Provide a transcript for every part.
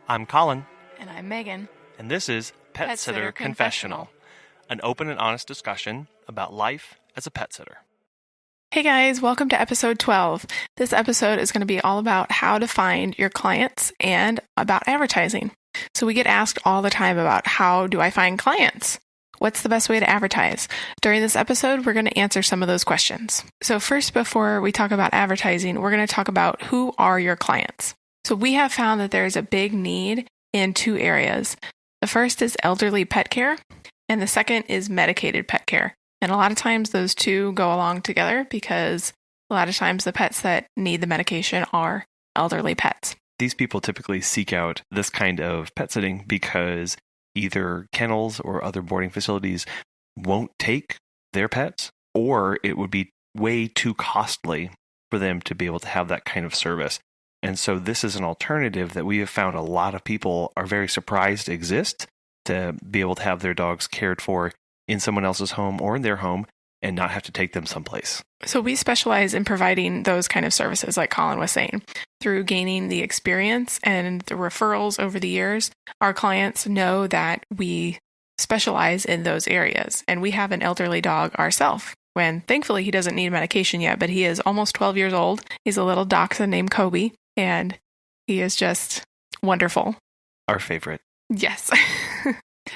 I'm Colin, And I'm Megan. and this is Pet Sitter Confessional, an open and honest discussion about life as a pet sitter. Hey guys, welcome to episode 12. This episode is going to be all about how to find your clients and about advertising. So we get asked all the time about how do I find clients? What's the best way to advertise? During this episode, we're going to answer some of those questions. So first, before we talk about advertising, we're going to talk about who are your clients. So we have found that there is a big need in two areas. The first is elderly pet care, and the second is medicated pet care. And a lot of times those two go along together because a lot of times the pets that need the medication are elderly pets. These people typically seek out this kind of pet sitting because either kennels or other boarding facilities won't take their pets, or it would be way too costly for them to be able to have that kind of service. And so this is an alternative that we have found a lot of people are very surprised exists, to be able to have their dogs cared for in someone else's home or in their home and not have to take them someplace. So we specialize in providing those kind of services, like Colin was saying. Through gaining the experience and the referrals over the years, our clients know that we specialize in those areas. And we have an elderly dog ourselves. When thankfully he doesn't need medication yet, but he is almost 12 years old. He's a little dachshund named Kobe, and he is just wonderful. Our favorite. Yes.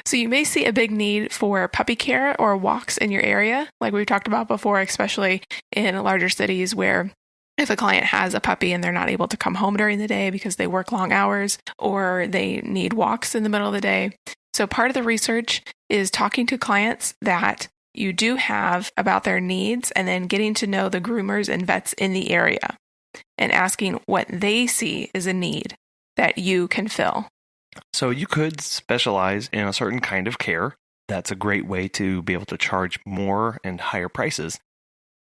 So you may see a big need for puppy care or walks in your area, like we've talked about before, especially in larger cities where if a client has a puppy and they're not able to come home during the day because they work long hours or they need walks in the middle of the day. So part of the research is talking to clients that you do have about their needs and then getting to know the groomers and vets in the area and asking what they see is a need that you can fill. So you could specialize in a certain kind of care. That's a great way to be able to charge more and higher prices.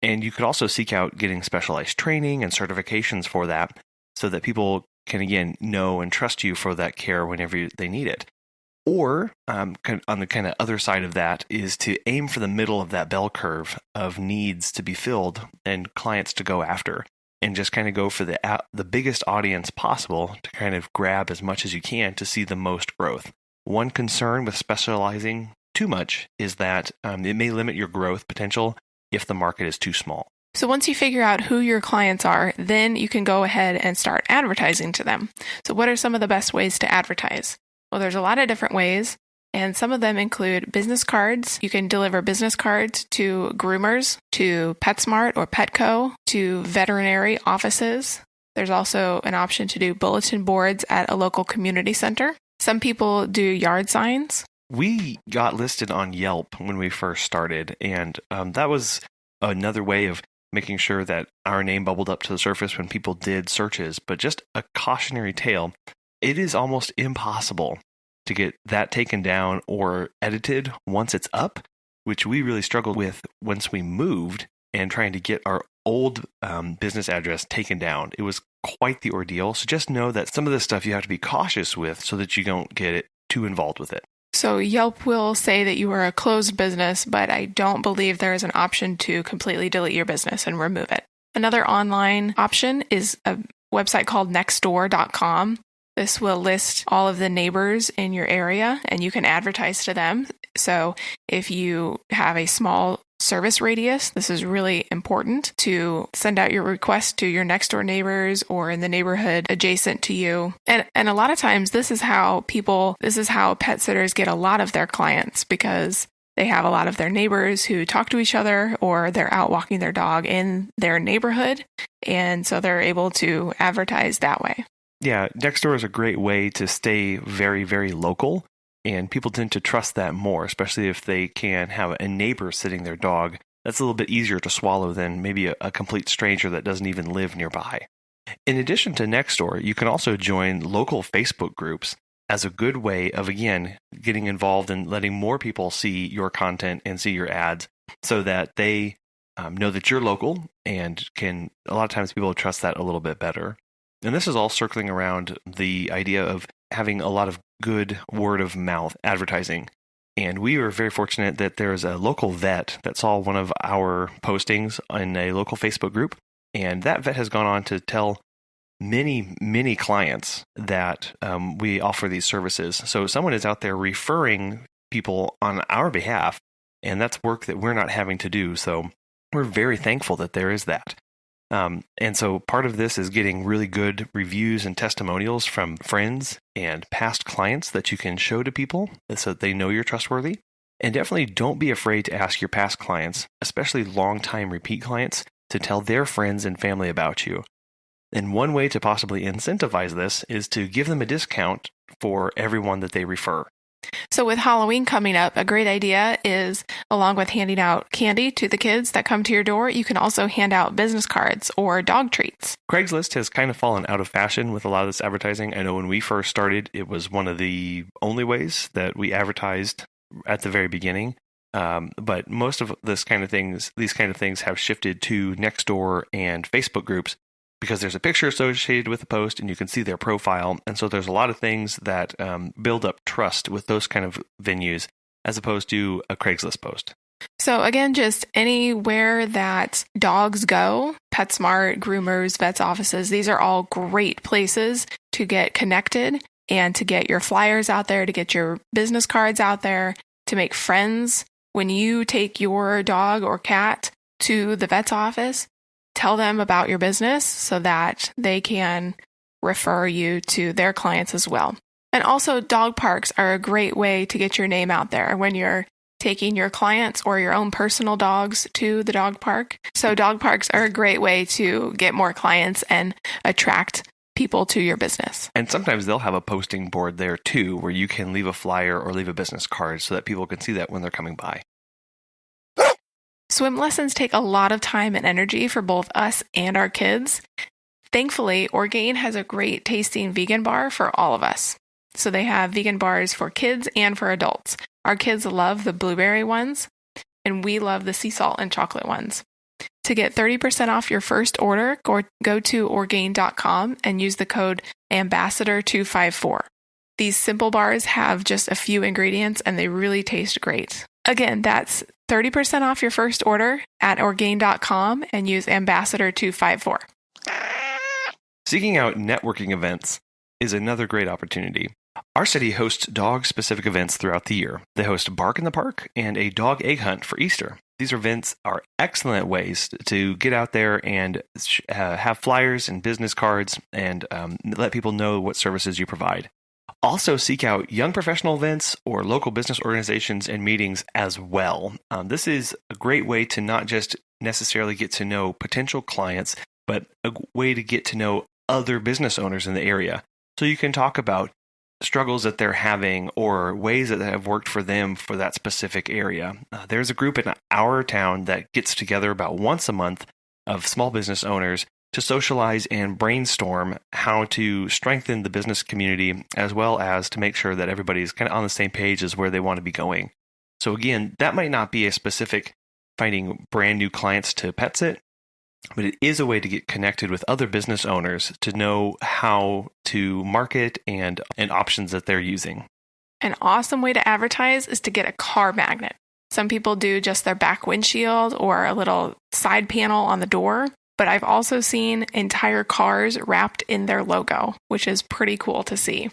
And you could also seek out getting specialized training and certifications for that so that people can, again, know and trust you for that care whenever they need it. Or on the kind of other side of that is to aim for the middle of that bell curve of needs to be filled and clients to go after. And just kind of go for the biggest audience possible to kind of grab as much as you can to see the most growth. One concern with specializing too much is that it may limit your growth potential if the market is too small. So once you figure out who your clients are, then you can go ahead and start advertising to them. So what are some of the best ways to advertise? Well, there's a lot of different ways. And some of them include business cards. You can deliver business cards to groomers, to PetSmart or Petco, to veterinary offices. There's also an option to do bulletin boards at a local community center. Some people do yard signs. We got listed on Yelp when we first started, and that was another way of making sure that our name bubbled up to the surface when people did searches. But just a cautionary tale, it is almost impossible to get that taken down or edited once it's up, which we really struggled with once we moved and trying to get our old business address taken down. It was quite the ordeal. So just know that some of this stuff you have to be cautious with so that you don't get too involved with it. So Yelp will say that you are a closed business, but I don't believe there is an option to completely delete your business and remove it. Another online option is a website called nextdoor.com. This will list all of the neighbors in your area and you can advertise to them. So if you have a small service radius, this is really important to send out your request to your next door neighbors or in the neighborhood adjacent to you. And a lot of times this is how pet sitters get a lot of their clients because they have a lot of their neighbors who talk to each other or they're out walking their dog in their neighborhood. And so they're able to advertise that way. Yeah, Nextdoor is a great way to stay very, very local, and people tend to trust that more, especially if they can have a neighbor sitting their dog. That's a little bit easier to swallow than maybe a complete stranger that doesn't even live nearby. In addition to Nextdoor, you can also join local Facebook groups as a good way of, again, getting involved and letting more people see your content and see your ads so that they know that you're local and can, a lot of times people trust that a little bit better. And this is all circling around the idea of having a lot of good word of mouth advertising. And we were very fortunate that there's a local vet that saw one of our postings in a local Facebook group. And that vet has gone on to tell many clients that we offer these services. So someone is out there referring people on our behalf, and that's work that we're not having to do. So we're very thankful that there is that. And so part of this is getting really good reviews and testimonials from friends and past clients that you can show to people so that they know you're trustworthy. And definitely don't be afraid to ask your past clients, especially long-time repeat clients, to tell their friends and family about you. And one way to possibly incentivize this is to give them a discount for everyone that they refer. So with Halloween coming up, a great idea is, along with handing out candy to the kids that come to your door, you can also hand out business cards or dog treats. Craigslist has kind of fallen out of fashion with a lot of this advertising. I know when we first started, it was one of the only ways that we advertised at the very beginning. But most of these kind of things have shifted to Nextdoor and Facebook groups, because there's a picture associated with the post and you can see their profile. And so there's a lot of things that build up trust with those kind of venues as opposed to a Craigslist post. So again, just anywhere that dogs go, PetSmart, groomers, vets offices, these are all great places to get connected and to get your flyers out there, to get your business cards out there, to make friends. When you take your dog or cat to the vet's office, tell them about your business so that they can refer you to their clients as well. And also, dog parks are a great way to get your name out there when you're taking your clients or your own personal dogs to the dog park. So dog parks are a great way to get more clients and attract people to your business. And sometimes they'll have a posting board there too, where you can leave a flyer or leave a business card so that people can see that when they're coming by. Swim lessons take a lot of time and energy for both us and our kids. Thankfully, Orgain has a great tasting vegan bar for all of us. So they have vegan bars for kids and for adults. Our kids love the blueberry ones, and we love the sea salt and chocolate ones. To get 30% off your first order, go to Orgain.com and use the code Ambassador254. These simple bars have just a few ingredients and they really taste great. Again, that's 30% off your first order at Orgain.com and use Ambassador254. Seeking out networking events is another great opportunity. Our city hosts dog-specific events throughout the year. They host Bark in the Park and a dog egg hunt for Easter. These events are excellent ways to get out there and have flyers and business cards and let people know what services you provide. Also, seek out young professional events or local business organizations and meetings as well. This is a great way to not just necessarily get to know potential clients, but a way to get to know other business owners in the area. So you can talk about struggles that they're having or ways that have worked for them for that specific area. There's a group in our town that gets together about once a month of small business owners to socialize and brainstorm how to strengthen the business community, as well as to make sure that everybody's kind of on the same page as where they want to be going. So again, that might not be a specific finding brand new clients to PetSit, but it is a way to get connected with other business owners to know how to market and options that they're using. An awesome way to advertise is to get a car magnet. Some people do just their back windshield or a little side panel on the door, but I've also seen entire cars wrapped in their logo, which is pretty cool to see.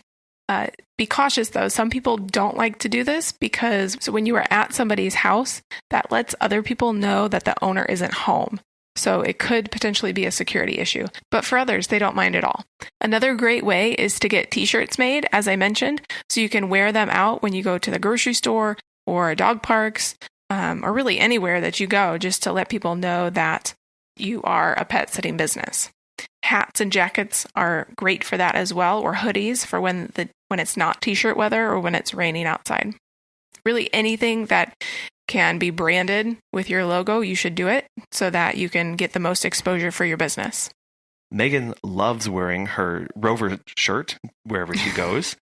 Be cautious though. Some people don't like to do this because when you are at somebody's house, that lets other people know that the owner isn't home. So it could potentially be a security issue. But for others, they don't mind at all. Another great way is to get t-shirts made, as I mentioned, so you can wear them out when you go to the grocery store or dog parks, or really anywhere that you go, just to let people know that you are a pet sitting business. Hats and jackets are great for that as well, or hoodies for when it's not t-shirt weather or when it's raining outside. Really anything that can be branded with your logo, you should do it so that you can get the most exposure for your business. Megan loves wearing her Rover shirt wherever she goes.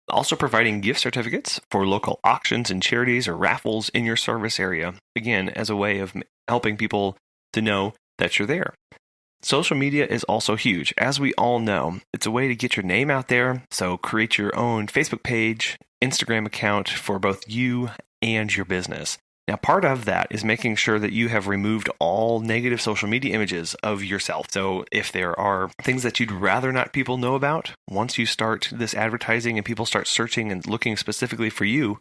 Also providing gift certificates for local auctions and charities or raffles in your service area, again, as a way of helping people to know that you're there. Social media is also huge. As we all know, it's a way to get your name out there, so create your own Facebook page, Instagram account for both you and your business. Now, part of that is making sure that you have removed all negative social media images of yourself. So if there are things that you'd rather not people know about, once you start this advertising and people start searching and looking specifically for you,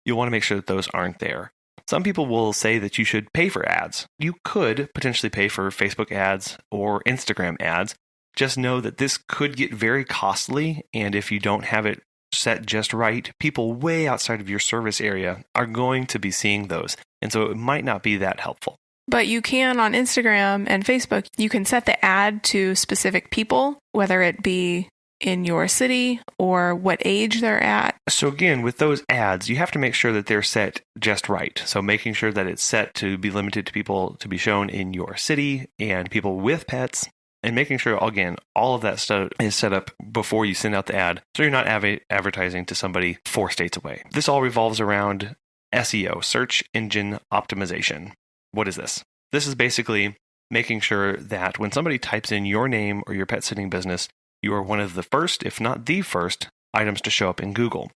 you'll want to make sure that those aren't there. Some people will say that you should pay for ads. You could potentially pay for Facebook ads or Instagram ads. Just know that this could get very costly, and if you don't have it set just right, people way outside of your service area are going to be seeing those. And so it might not be that helpful. But you can, on Instagram and Facebook, you can set the ad to specific people, whether it be in your city or what age they're at. So again, with those ads, you have to make sure that they're set just right. So making sure that it's set to be limited to people to be shown in your city and people with pets. And making sure, again, all of that stuff is set up before you send out the ad, so you're not advertising to somebody 4 states away. This all revolves around SEO, search engine optimization. What is this? This is basically making sure that when somebody types in your name or your pet sitting business, you are one of the first, if not the first, items to show up in Google.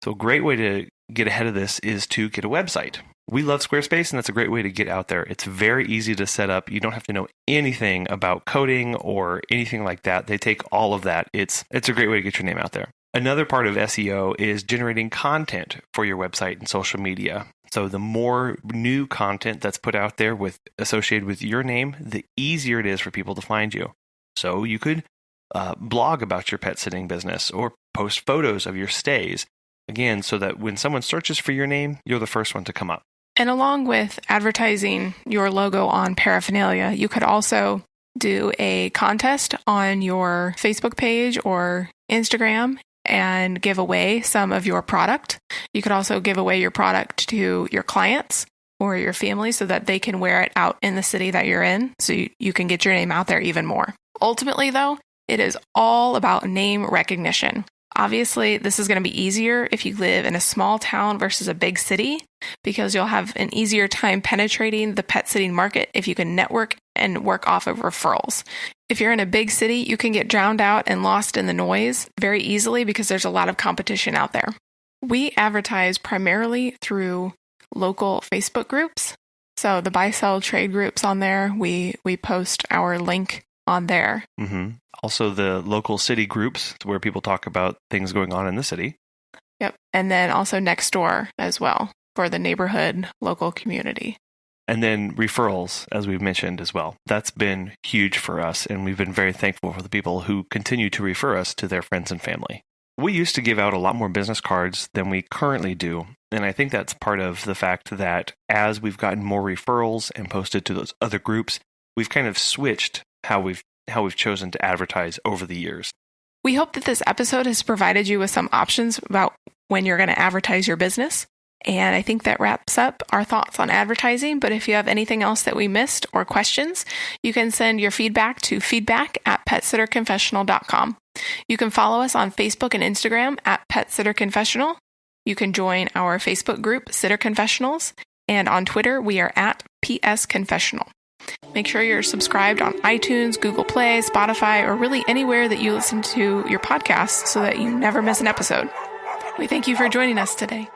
So a great way to get ahead of this is to get a website. We love Squarespace, and that's a great way to get out there. It's very easy to set up. You don't have to know anything about coding or anything like that. They take all of that. It's a great way to get your name out there. Another part of SEO is generating content for your website and social media. So the more new content that's put out there associated with your name, the easier it is for people to find you. So you could blog about your pet sitting business or post photos of your stays. Again, so that when someone searches for your name, you're the first one to come up. And along with advertising your logo on paraphernalia, you could also do a contest on your Facebook page or Instagram and give away some of your product. You could also give away your product to your clients or your family so that they can wear it out in the city that you're in, so you can get your name out there even more. Ultimately, though, it is all about name recognition. Obviously, this is going to be easier if you live in a small town versus a big city, because you'll have an easier time penetrating the pet sitting market if you can network and work off of referrals. If you're in a big city, you can get drowned out and lost in the noise very easily because there's a lot of competition out there. We advertise primarily through local Facebook groups. So the buy, sell, trade groups on there, we post our link on there. Mm-hmm. Also the local city groups where people talk about things going on in the city. Yep. And then also Nextdoor as well for the neighborhood local community. And then referrals, as we've mentioned as well. That's been huge for us, and we've been very thankful for the people who continue to refer us to their friends and family. We used to give out a lot more business cards than we currently do, and I think that's part of the fact that as we've gotten more referrals and posted to those other groups, we've kind of switched how we've chosen to advertise over the years. We hope that this episode has provided you with some options about when you're going to advertise your business. And I think that wraps up our thoughts on advertising. But if you have anything else that we missed or questions, you can send your feedback to feedback@petsitterconfessional.com. You can follow us on Facebook and Instagram at PetsitterConfessional. You can join our Facebook group, Sitter Confessionals. And on Twitter, we are at PS Confessional. Make sure you're subscribed on iTunes, Google Play, Spotify, or really anywhere that you listen to your podcasts so that you never miss an episode. We thank you for joining us today.